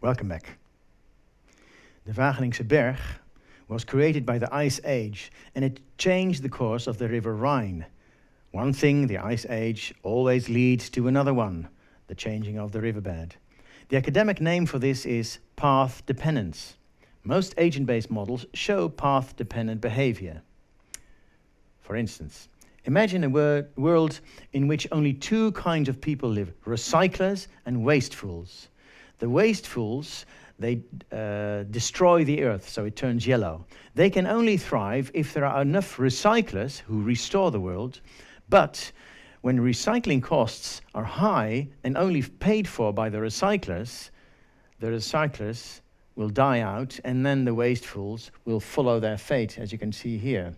Welcome back. The Wageningse Berg was created by the Ice Age, and it changed the course of the River Rhine. One thing, the Ice Age, always leads to another one, the changing of the riverbed. The academic name for this is path dependence. Most agent-based models show path-dependent behavior. For instance, imagine a world in which only two kinds of people live, recyclers and wastefuls. The wastefuls, they destroy the earth, so it turns yellow. They can only thrive if there are enough recyclers who restore the world, but when recycling costs are high and only paid for by the recyclers will die out, and then the wastefuls will follow their fate, as you can see here.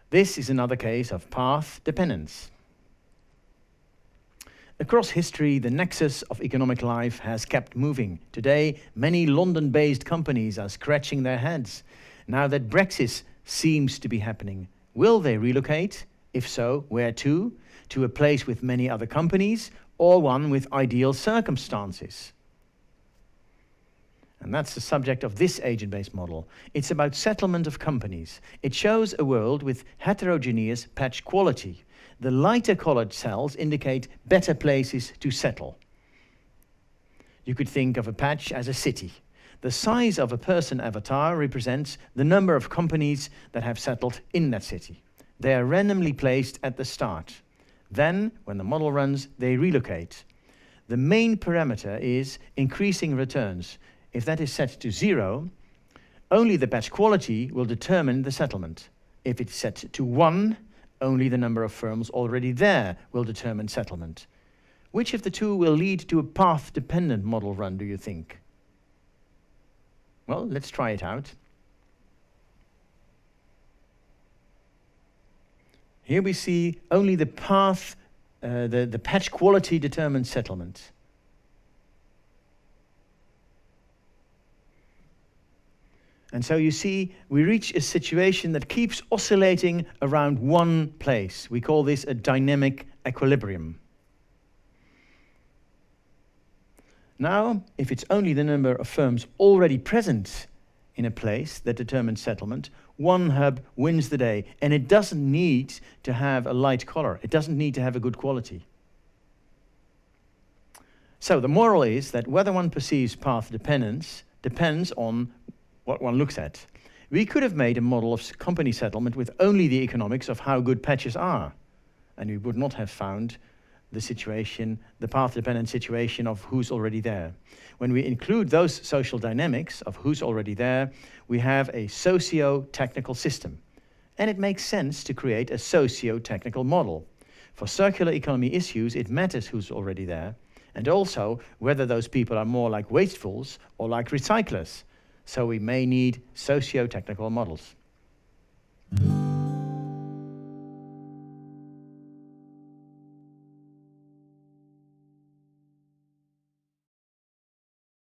This is another case of path dependence. Across history, the nexus of economic life has kept moving. Today, many London-based companies are scratching their heads. Now that Brexit seems to be happening, will they relocate? If so, where to? To a place with many other companies, or one with ideal circumstances? And that's the subject of this agent-based model. It's about settlement of companies. It shows a world with heterogeneous patch quality. The lighter colored cells indicate better places to settle. You could think of a patch as a city. The size of a person avatar represents the number of companies that have settled in that city. They are randomly placed at the start. Then, when the model runs, they relocate. The main parameter is increasing returns. If that is set to 0, only the patch quality will determine the settlement. If it's set to 1, only the number of firms already there will determine settlement. Which of the two will lead to a path-dependent model run, do you think? Well, let's try it out. Here we see only the path, the patch quality determines settlement. And so you see, we reach a situation that keeps oscillating around one place. We call this a dynamic equilibrium. Now, if it's only the number of firms already present in a place that determines settlement, one hub wins the day, and it doesn't need to have a light color. It doesn't need to have a good quality. So the moral is that whether one perceives path dependence depends on what one looks at. We could have made a model of company settlement with only the economics of how good patches are, and we would not have found the situation, the path-dependent situation of who's already there. When we include those social dynamics of who's already there, we have a socio-technical system. And it makes sense to create a socio-technical model. For circular economy issues, it matters who's already there, and also whether those people are more like wastefuls or like recyclers. So we may need socio-technical models.